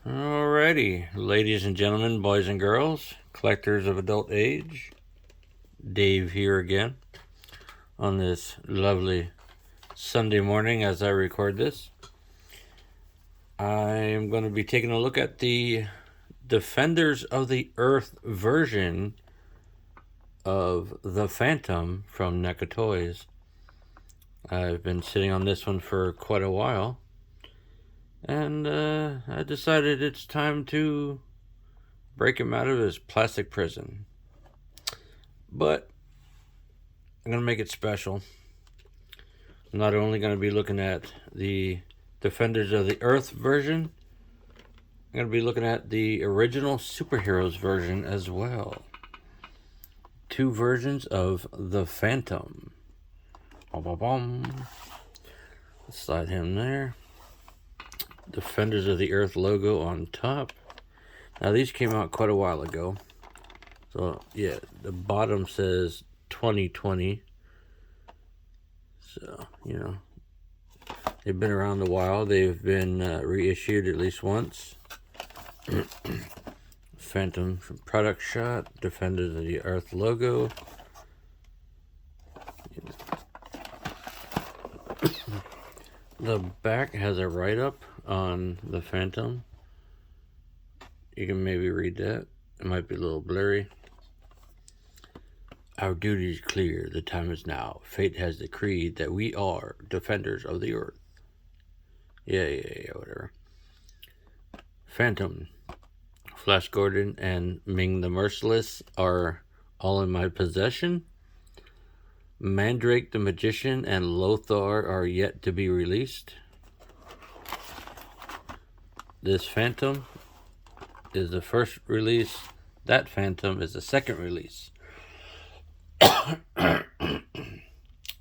Alrighty, ladies and gentlemen, boys and girls, collectors of adult age, Dave here again on this lovely Sunday morning as I record this. I am going to be taking a look at the Defenders of the Earth version of the Phantom from NECA Toys. I've been sitting on this one for quite a while, and I decided it's time to break him out of his plastic prison. But I'm going to make it special. I'm not only going to be looking at the Defenders of the Earth version, I'm going to be looking at the original Superheroes version as well. Two versions of the Phantom. Slide him there. Defenders of the Earth logo on top. Now these came out quite a while ago. So yeah, the bottom says 2020. So, you know, they've been around a while. They've been reissued at least once. Phantom from Product Shot, Defenders of the Earth logo. The back has a write-up on the Phantom. You can maybe read that. It might be a little blurry. Our duty is clear. The time is now. Fate has decreed that we are defenders of the Earth. Yeah, whatever. Phantom, Flash Gordon, and Ming the Merciless are all in my possession. Mandrake the Magician and Lothar are yet to be released. This Phantom is the first release. That Phantom is the second release.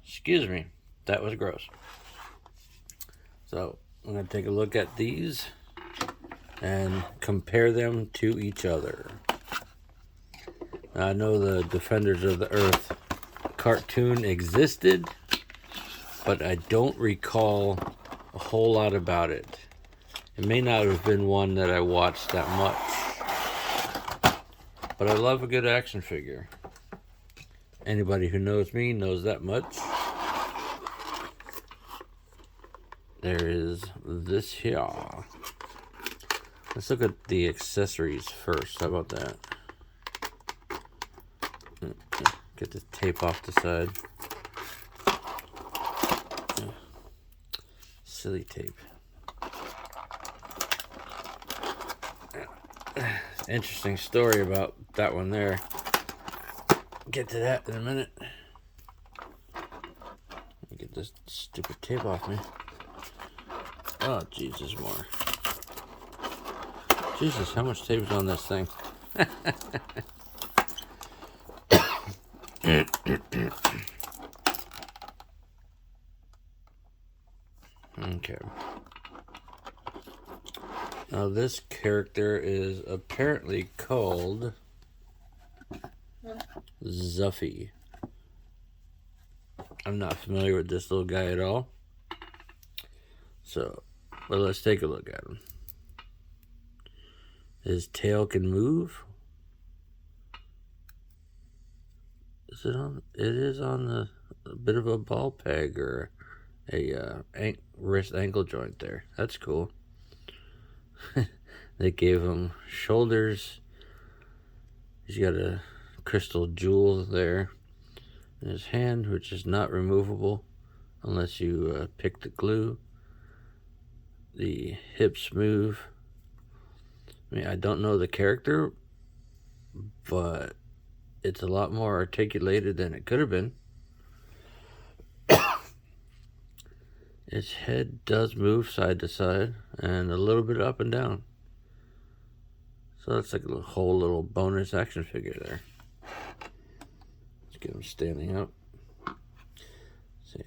Excuse me, that was gross. So I'm going to take a look at these and compare them to each other. I know the Defenders of the Earth cartoon existed, but I don't recall a whole lot about it. It may not have been one that I watched that much, but I love a good action figure. Anybody who knows me knows that much. There is this here. Let's look at the accessories first. How about that? Get the tape off the side. Silly tape. Interesting story about that one there. Get to that in a minute. Get this stupid tape off me. Oh, Jesus, more. Jesus, how much tape is on this thing? Okay. Now this character is apparently called Zuffy. I'm not familiar with this little guy at all. So, well, let's take a look at him. His tail can move. Is it on? It is on a bit of a ball peg or a wrist ankle joint there. That's cool. They gave him shoulders. He's got a crystal jewel there in his hand, which is not removable unless you pick the glue. The hips move. I mean, I don't know the character, but it's a lot more articulated than it could have been. Its head does move side to side and a little bit up and down. So that's like a whole little bonus action figure there. Let's get him standing up. See,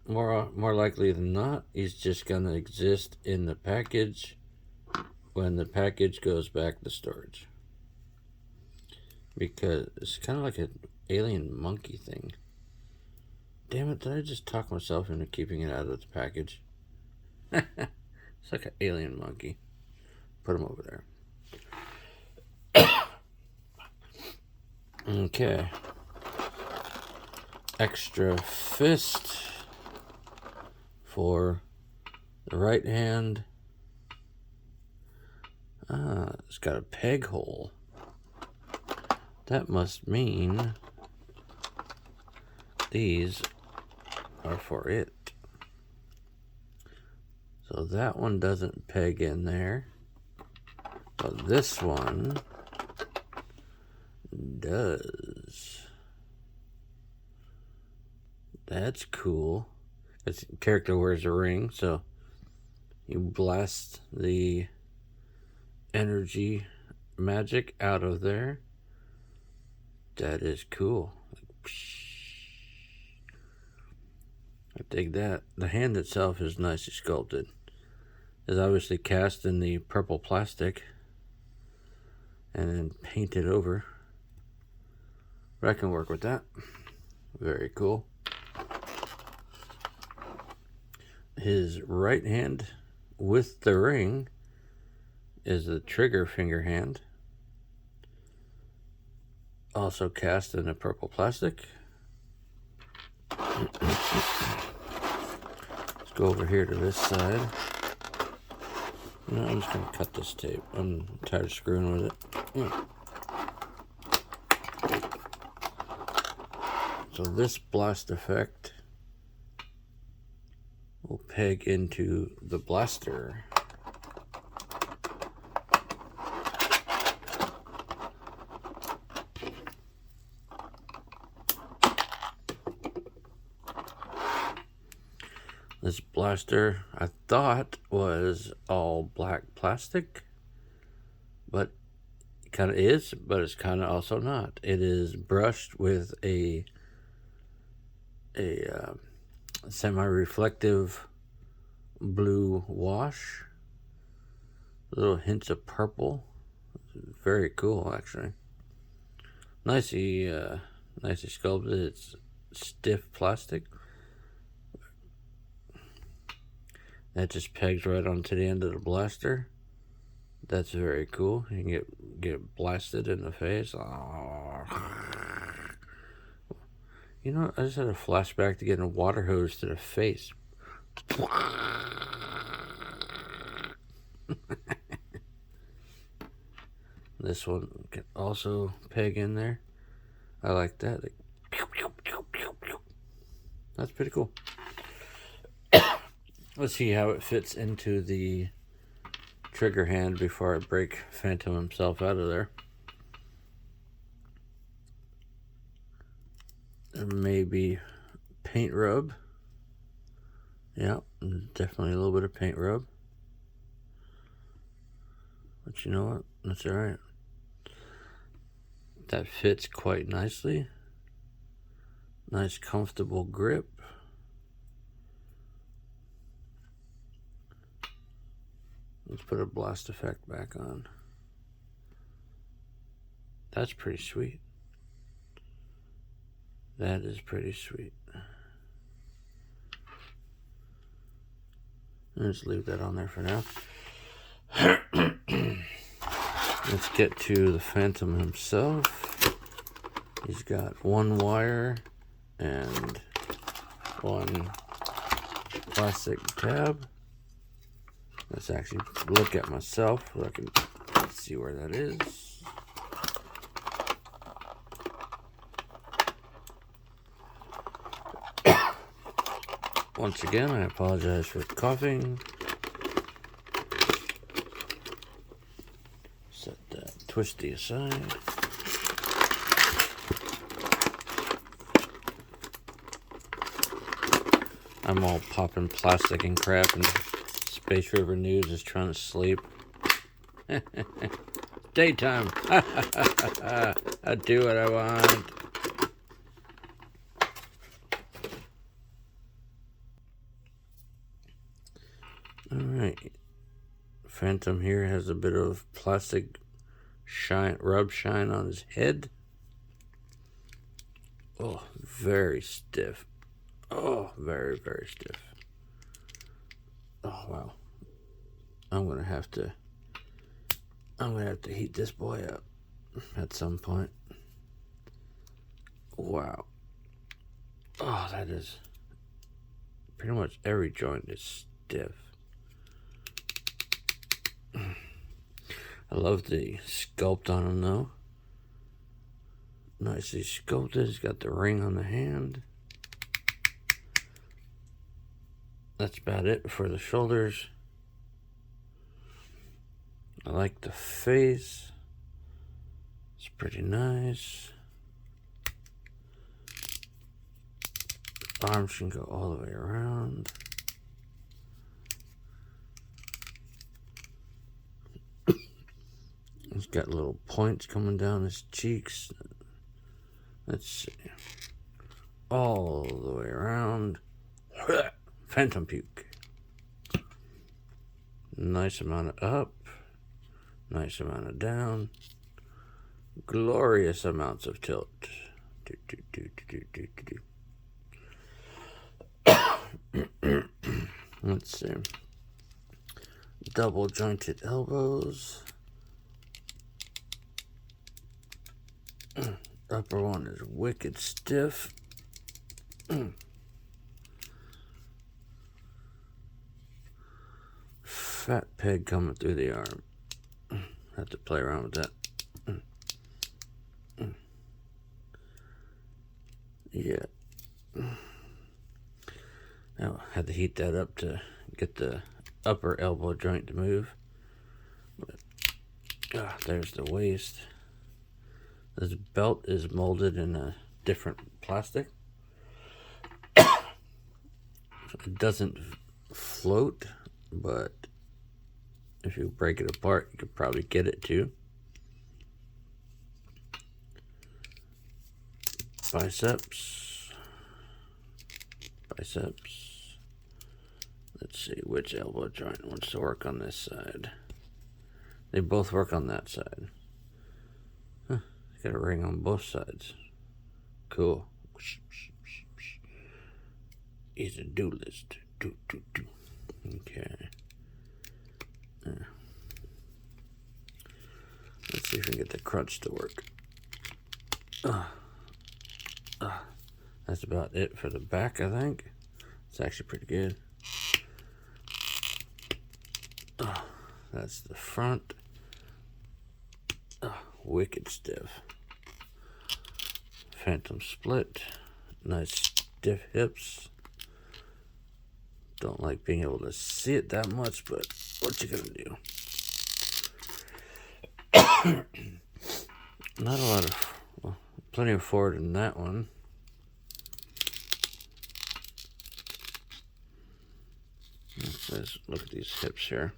more likely than not, he's just gonna exist in the package when the package goes back to storage. Because it's kind of like an alien monkey thing. Damn it, did I just talk myself into keeping it out of the package? It's like an alien monkey. put them over there. Okay. Extra fist for the right hand. It's got a peg hole. That must mean these are for it. So that one doesn't peg in there, but this one does. That's cool. This character wears a ring, so you blast the energy magic out of there. That is cool. I dig that. The hand itself is nicely sculpted. It's obviously cast in the purple plastic and then painted over. But I can work with that. Very cool. His right hand with the ring is the trigger finger hand. Also cast in the purple plastic. Let's go over here to this side. No, I'm just going to cut this tape. I'm tired of screwing with it. So this blast effect will peg into the blaster. This blaster, I thought, was all black plastic, but it kind of is, but it's kind of also not. It is brushed with a semi-reflective blue wash, little hints of purple. Very cool, actually. Nicely sculpted. It's stiff plastic. That just pegs right onto the end of the blaster. That's very cool. You can get blasted in the face. You know, I just had a flashback to getting a water hose to the face. This one can also peg in there. I like that. That's pretty cool. Let's see how it fits into the trigger hand before I break Phantom himself out of there. There may be paint rub. Yeah, definitely a little bit of paint rub. But you know what? That's alright. That fits quite nicely. Nice comfortable grip. Let's put a blast effect back on. That's pretty sweet. That is pretty sweet. Let's leave that on there for now. Let's get to the Phantom himself. He's got one wire and one plastic tab. Let's actually look at myself so I can see where that is. Once again, I apologize for coughing. Set that twisty aside. I'm all popping plastic and crap, and Space River News is trying to sleep. Daytime. I do what I want. Alright. Phantom here has a bit of plastic rub shine on his head. Oh, very stiff. Oh, very, very stiff. Oh, wow. I'm going to have to I'm going to have to heat this boy up at some point. Wow. Oh, that is... Pretty much every joint is stiff. I love the sculpt on him, though. Nicely sculpted. He's got the ring on the hand. That's about it for the shoulders. I like the face. It's pretty nice. Arms can go all the way around. He's got little points coming down his cheeks. Let's see. All the way around. Phantom puke. Nice amount of up. Nice amount of down. Glorious amounts of tilt. Let's see. Double jointed elbows. Upper one is wicked stiff. Fat peg coming through the arm. Have to play around with that. Yeah. Now, had to heat that up to get the upper elbow joint to move. But, there's the waist. This belt is molded in a different plastic. It doesn't float, but if you break it apart, you could probably get it too. Biceps. Let's see which elbow joint wants to work on this side. They both work on that side. Huh, got a ring on both sides. Cool. He's a duelist. Okay. Let's see if we can get the crutch to work. That's about it for the back, I think. It's actually pretty good. That's the front. Wicked stiff. Phantom split. Nice stiff hips. Don't like being able to see it that much, but what you gonna do? Not a lot of, well, plenty of forward in that one. Let's look at these hips here.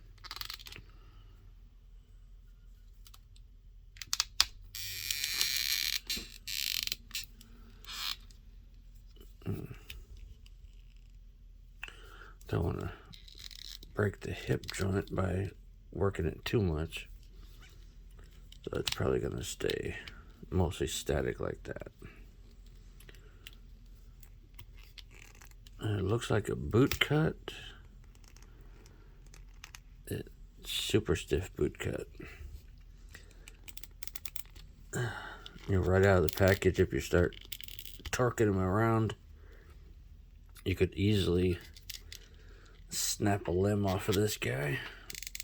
Don't want to break the hip joint by working it too much. So it's probably going to stay mostly static like that. It looks like a boot cut. It's super stiff boot cut. You're right out of the package. If you start torquing them around, you could easily snap a limb off of this guy.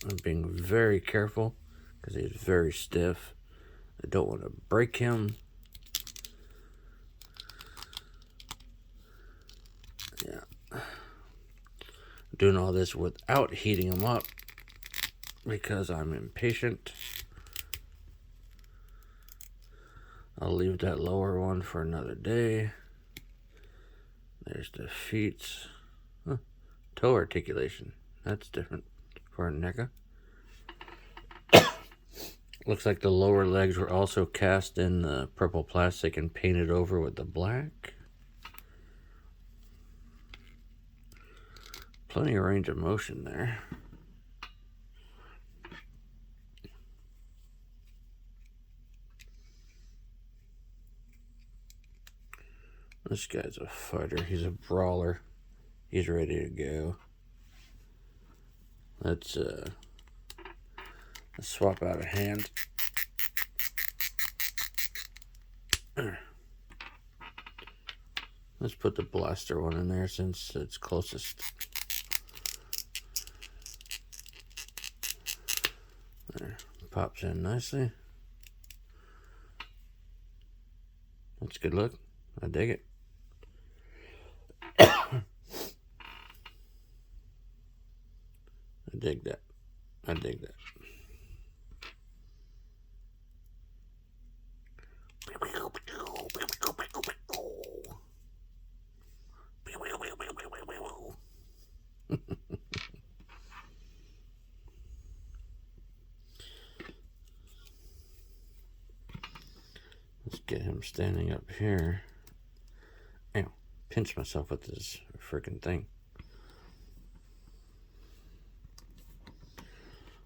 I'm being very careful because he's very stiff. I don't want to break him. Yeah. I'm doing all this without heating him up because I'm impatient. I'll leave that lower one for another day. There's the feet. Toe articulation. That's different for a NECA. Looks like the lower legs were also cast in the purple plastic and painted over with the black. Plenty of range of motion there. This guy's a fighter. He's a brawler. He's ready to go. Let's Let's swap out a hand. Let's put the blaster one in there since it's closest. There, pops in nicely. That's a good look. I dig it. I dig that. I dig that. Let's get him standing up here. Ow, pinch myself with this freaking thing.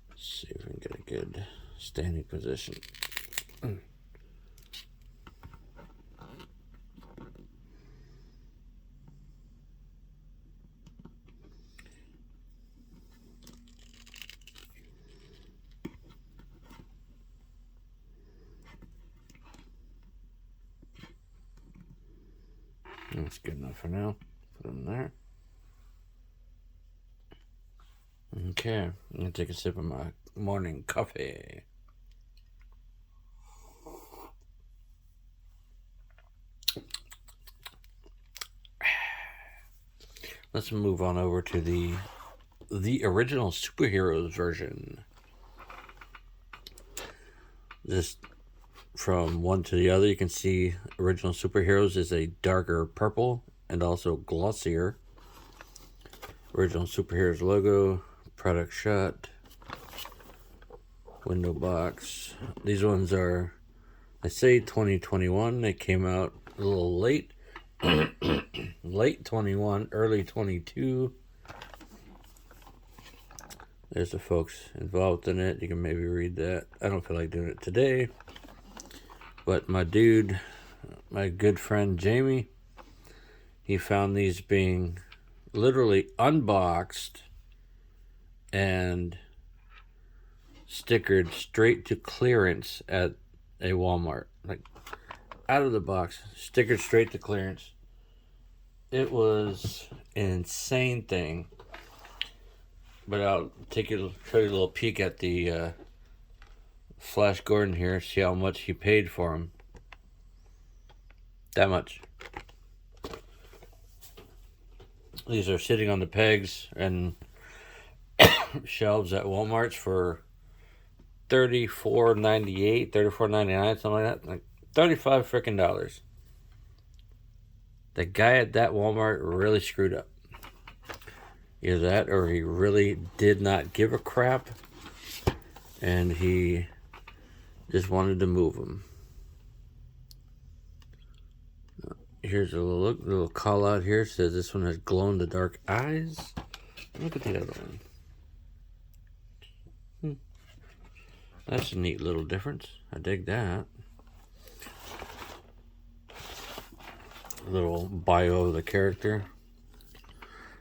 Let's see if we can get a good standing position. That's good enough for now. Put them there. Okay, I'm gonna take a sip of my morning coffee. Let's move on over to the original superheroes version. Just from one to the other, you can see original superheroes is a darker purple and also glossier. Original superheroes logo, product shot, window box. These ones are, I say 2021. They came out a little late. Late 21, early 22. There's the folks involved in it. You can maybe read that. I don't feel like doing it today. But my dude, my good friend Jamie, he found these being literally unboxed and stickered straight to clearance at a Walmart. Like, out of the box, stickered straight to clearance. It was an insane thing. But I'll show you a little peek at the Flash Gordon here, see how much he paid for him. That much. These are sitting on the pegs and shelves at Walmart's for $34.98, $34.99, something like that. Like $35 freaking dollars. The guy at that Walmart really screwed up. Either that or he really did not give a crap and he just wanted to move them. Here's a little call out here. It says this one has glow in the dark eyes. Look at the other one. That's a neat little difference. I dig that. A little bio of the character.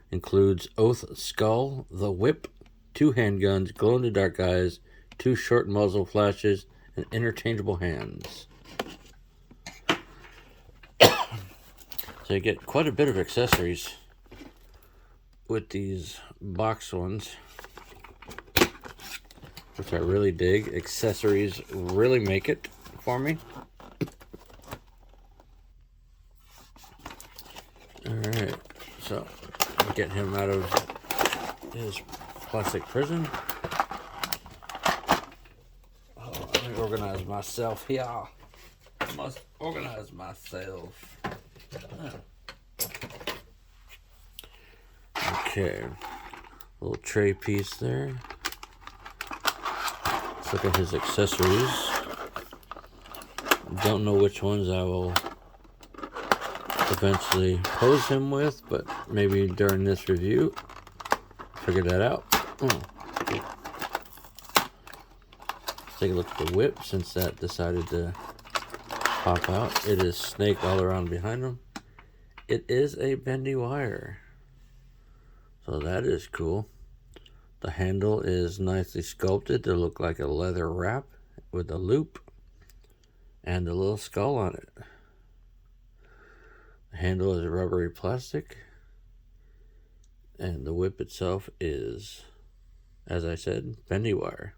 Includes Oath Skull, the Whip, 2 handguns, glow in the dark eyes, 2 short muzzle flashes, and interchangeable hands. So you get quite a bit of accessories with these box ones, which I really dig. Accessories really make it for me. Alright, so get him out of his plastic prison. Oh, let me organize myself here. I must organize myself. Okay, little tray piece there. Let's look at his accessories. Don't know which ones I will eventually pose him with, but maybe during this review, figure that out. Take a look at the whip since that decided to pop out. It is snake all around behind him. It is a bendy wire, so that is cool. The handle is nicely sculpted to look like a leather wrap with a loop and a little skull on it. The handle is rubbery plastic, and the whip itself is, as I said, bendy wire.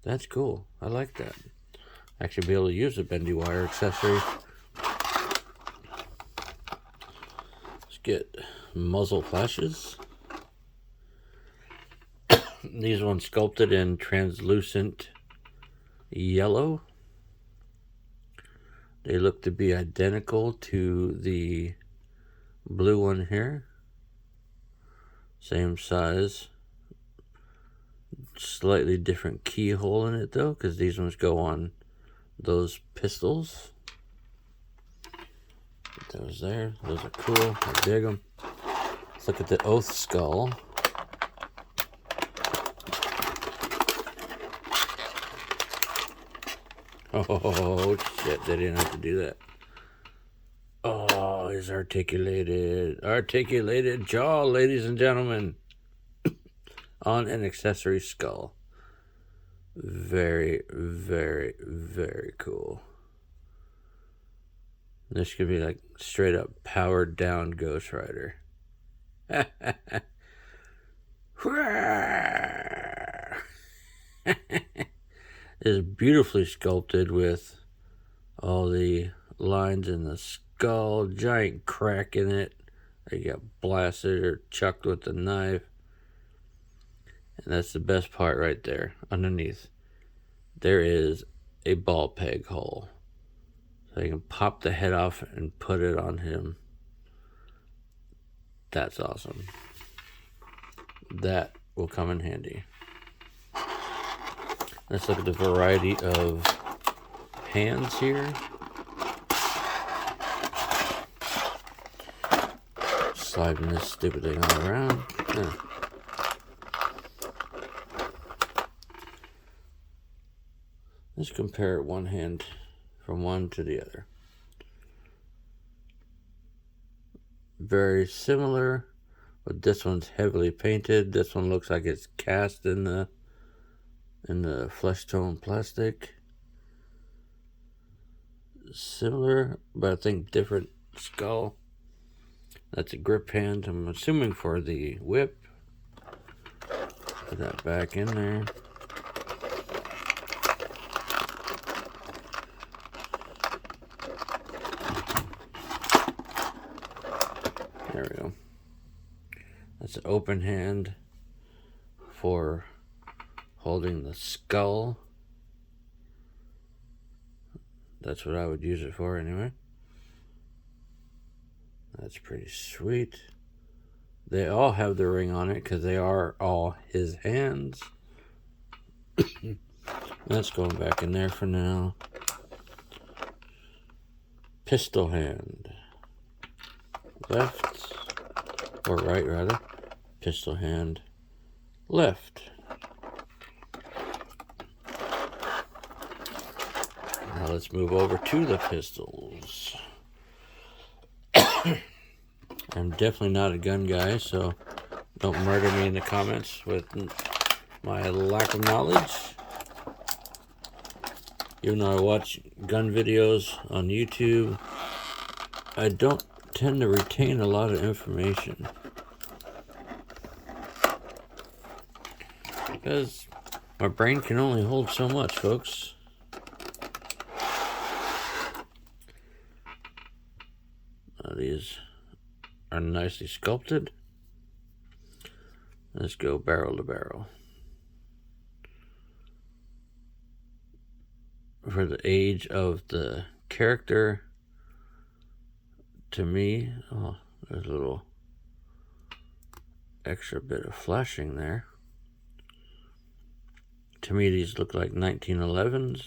That's cool. I like that. Actually be able to use a bendy wire accessory. Let's get muzzle flashes. These ones sculpted in translucent yellow. They look to be identical to the blue one here. Same size. Slightly different keyhole in it though, because these ones go on those pistols. Put those there. Those are cool. I dig them. Let's look at the oath skull. Oh shit, they didn't have to do that. Oh, his articulated jaw, ladies and gentlemen, on an accessory skull. Very, very, very cool. This could be like straight up powered down Ghost Rider. Is beautifully sculpted with all the lines in the skull, giant crack in it. They got blasted or chucked with the knife. And that's the best part right there. Underneath, there is a ball peg hole. So you can pop the head off and put it on him. That's awesome. That will come in handy. Let's look at the variety of hands here. Sliding this stupid thing all around. Yeah. Let's compare one hand from one to the other. Very similar, but this one's heavily painted. This one looks like it's cast in the flesh tone plastic. Similar, but I think different skull. That's a grip hand, I'm assuming, for the whip. Put that back in there. There we go. That's an open hand for holding the skull. That's what I would use it for anyway. That's pretty sweet. They all have the ring on it because they are all his hands. That's going back in there for now. Pistol hand. Left, or right rather. Pistol hand. Left. Now let's move over to the pistols. I'm definitely not a gun guy, so don't murder me in the comments with my lack of knowledge. Even though I watch gun videos on YouTube, I don't tend to retain a lot of information. Because my brain can only hold so much, folks. These are nicely sculpted. Let's go barrel to barrel. For the age of the character, to me, oh, there's a little extra bit of flashing there. To me, these look like 1911s.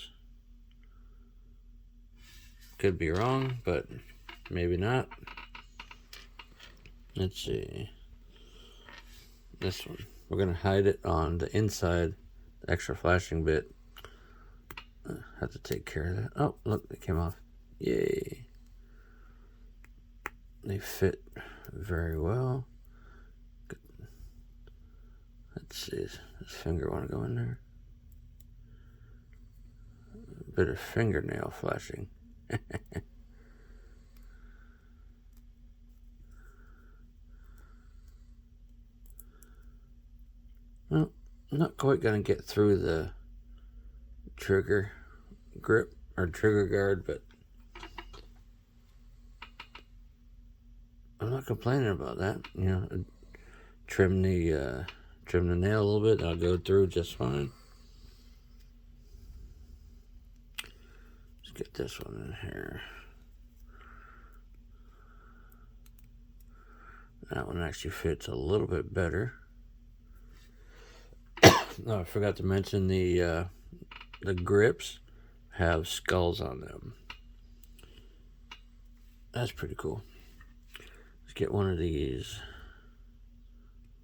Could be wrong, but maybe not. Let's see. This one. We're going to hide it on the inside, the extra flashing bit. Have to take care of that. Oh, look, they came off. Yay. They fit very well. Good. Let's see, does his finger want to go in there? A bit of fingernail flashing. Well, I'm not quite going to get through the trigger grip or trigger guard, but I'm not complaining about that. You know, trim the nail a little bit, and I'll go through just fine. Let's get this one in here. That one actually fits a little bit better. No, I forgot to mention the grips have skulls on them. That's pretty cool. Let's get one of these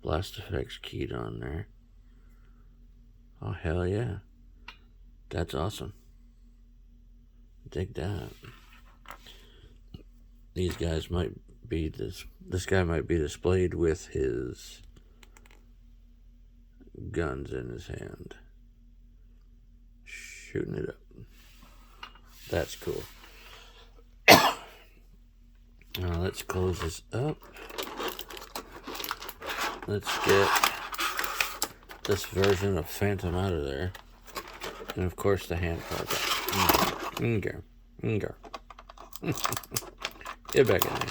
blast effects keyed on there. Oh, hell yeah. That's awesome. Dig that. These guys might be this guy might be displayed with his guns in his hand, shooting it up. That's cool. Now let's close this up. Let's get this version of Phantom out of there, and of course the hand part. Get back in there.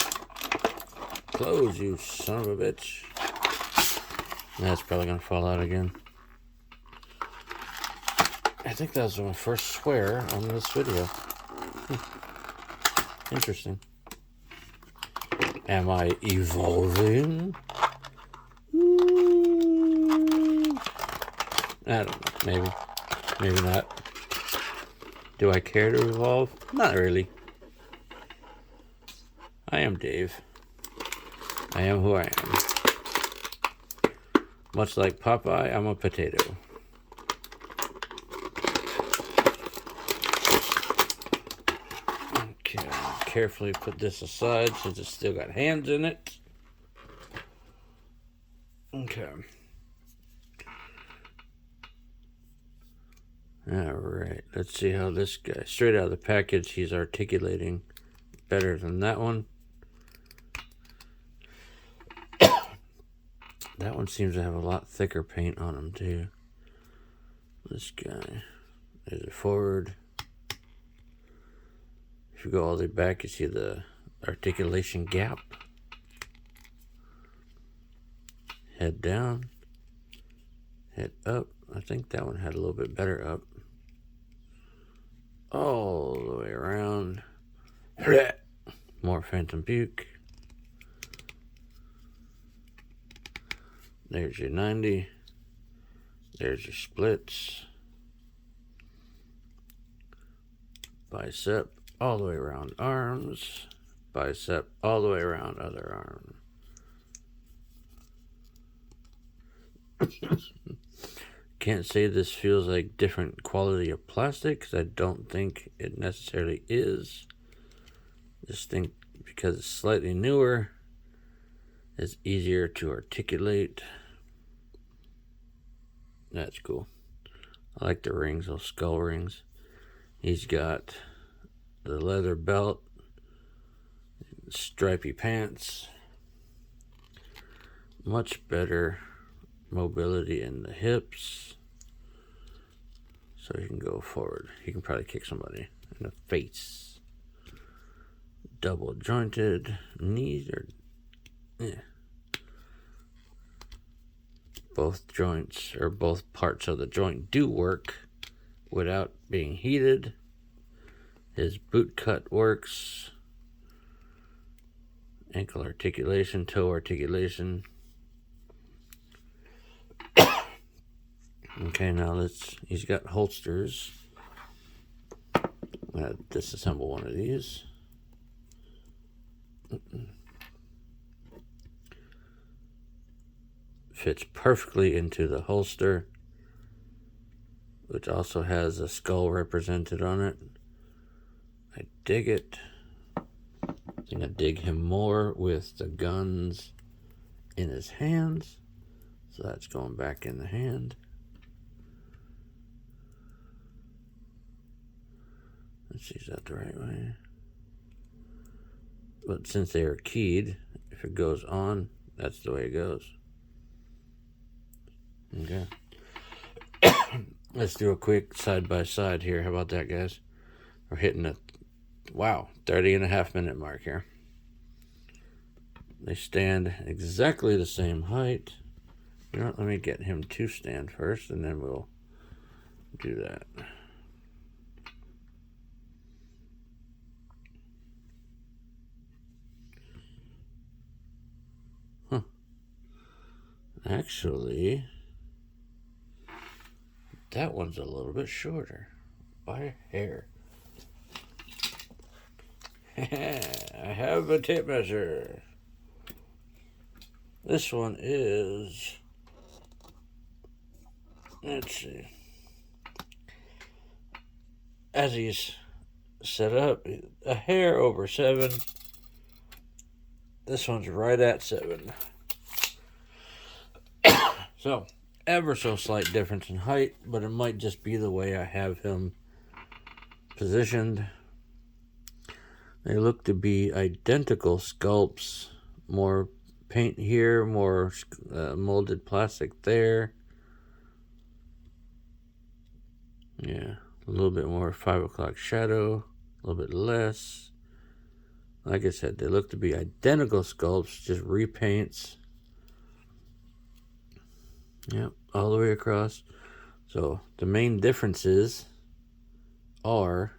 Close, you son of a bitch. That's probably gonna fall out again. I think that was my first swear on this video. Interesting. Am I evolving? I don't know. Maybe. Maybe not. Do I care to evolve? Not really. I am Dave. I am who I am. Much like Popeye, I'm a potato. Okay, I'll carefully put this aside since it's still got hands in it. Okay. Alright, let's see how this guy, straight out of the package, he's articulating better than that one. That one seems to have a lot thicker paint on him too. This guy, there's it forward. If you go all the way back, you see the articulation gap. Head down, head up. I think that one had a little bit better up. All the way around. More phantom puke. There's your 90. There's your splits. Bicep all the way around arms. Bicep all the way around other arm. Can't say this feels like different quality of plastic, because I don't think it necessarily is. Just think because it's slightly newer, it's easier to articulate. That's cool. I like the rings, those skull rings. He's got the leather belt, stripy pants, much better mobility in the hips, so he can go forward. He can probably kick somebody in the face. Double jointed knees, or both joints, or both parts of the joint, do work without being heated. His boot cut works. Ankle articulation, toe articulation. Okay, now he's got holsters. I'm gonna disassemble one of these. Fits perfectly into the holster, which also has a skull represented on it. I dig it. I think I dig him more with the guns in his hands, So that's going back in the hand. Let's see, is that the right way? But since they are keyed, if it goes on, that's the way it goes. Okay. Let's do a quick side-by-side here. How about that, guys? We're hitting a, wow, 30.5-minute mark here. They stand exactly the same height. You know what, let me get him to stand first, and then we'll do that. Huh. Actually, that one's a little bit shorter by a hair. I have a tape measure. This one is, let's see, as he's set up, a hair over 7. This one's right at 7. So, ever so slight difference in height, but it might just be the way I have him positioned. They look to be identical sculpts. More paint here, more molded plastic there. Yeah, a little bit more 5 o'clock shadow, a little bit less. Like I said, they look to be identical sculpts, just repaints. Yep, all the way across. So the main differences are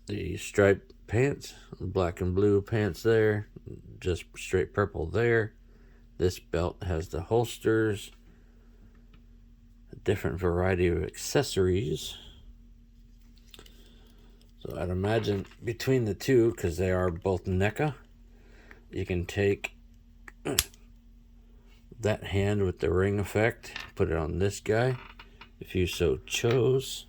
the striped pants, black and blue pants there, just straight purple there. This belt has the holsters, a different variety of accessories. So I'd imagine between the two, because they are both NECA, you can take that hand with the ring effect, put it on this guy, if you so chose.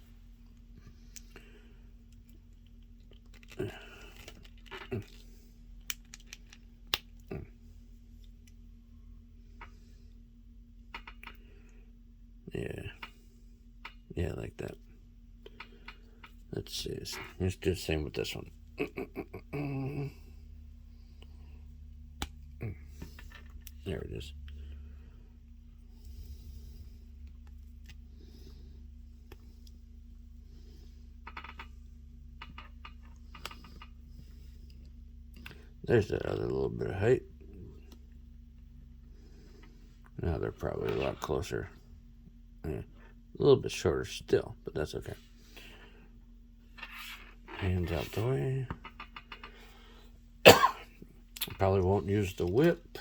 Yeah, like that. Let's see. Let's do the same with this one. There it is. There's that other little bit of height. Now they're probably a lot closer. Yeah, a little bit shorter still, but that's okay. Hands out the way. Probably won't use the whip.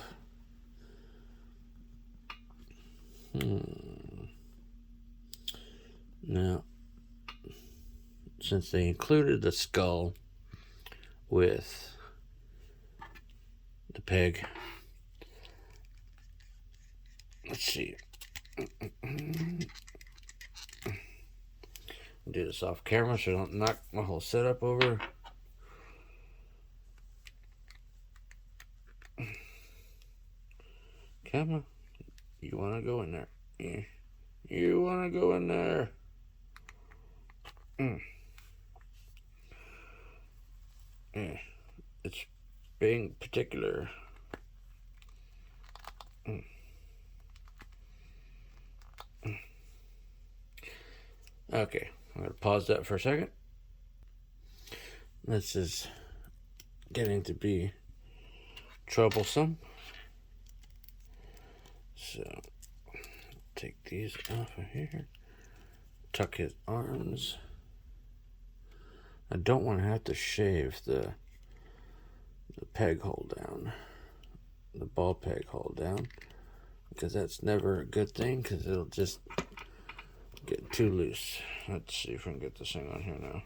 Now, since they included the skull with the peg, let's see. Do this off camera so I don't knock my whole setup over. Camera, you want to go in there? Yeah. You want to go in there? Yeah. It's being particular. Okay, I'm going to pause that for a second. This is getting to be troublesome. So, take these off of here. Tuck his arms. I don't want to have to shave the peg hold down. The ball peg hold down. Because that's never a good thing, because it'll just get too loose. Let's see if we can get this thing on here now.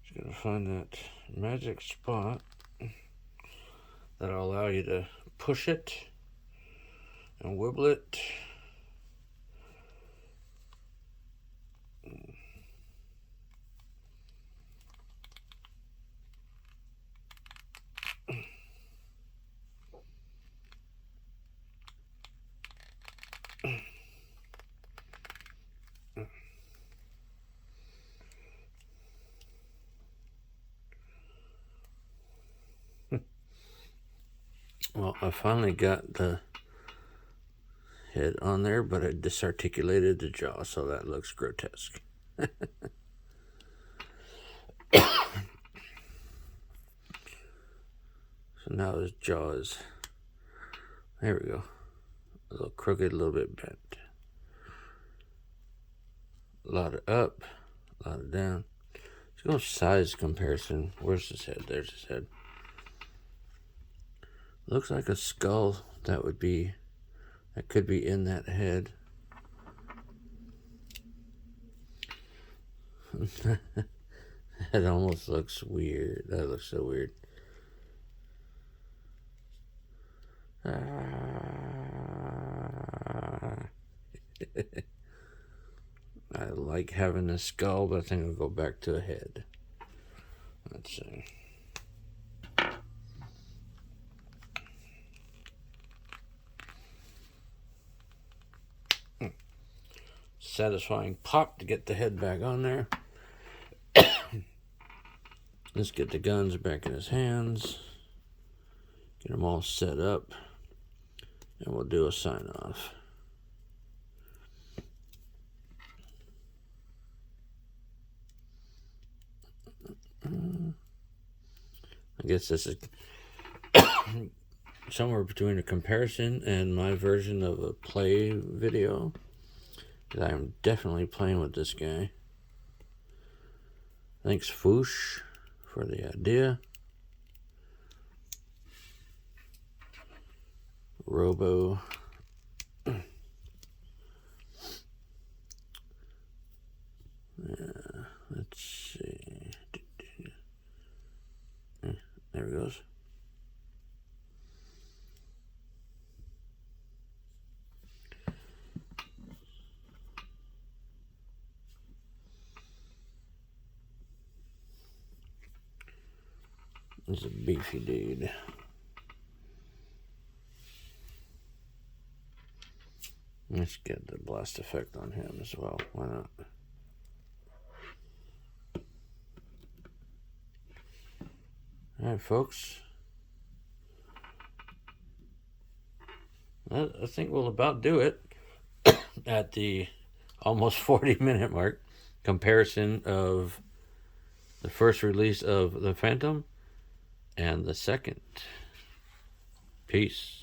Just gonna find that magic spot that'll allow you to push it and wibble it. Well, I finally got the head on there, but I disarticulated the jaw, so that looks grotesque. So now his jaw is, there we go, a little crooked, a little bit bent. A lot of up, a lot of down. Let's go size comparison. Where's his head? There's his head. Looks like a skull that could be in that head. That almost looks weird. That looks so weird. I like having a skull, but I think I'll go back to a head. Let's see. Satisfying pop to get the head back on there. Let's get the guns back in his hands. Get them all set up. And we'll do a sign off. I guess this is somewhere between a comparison and my version of a play video. I'm definitely playing with this guy. Thanks, Foosh, for the idea. Robo. Let's see. There he goes. He's a beefy dude. Let's get the blast effect on him as well. Why not? Alright, folks. I think we'll about do it at the almost 40-minute mark. Comparison of the first release of the Phantom and the second. Peace.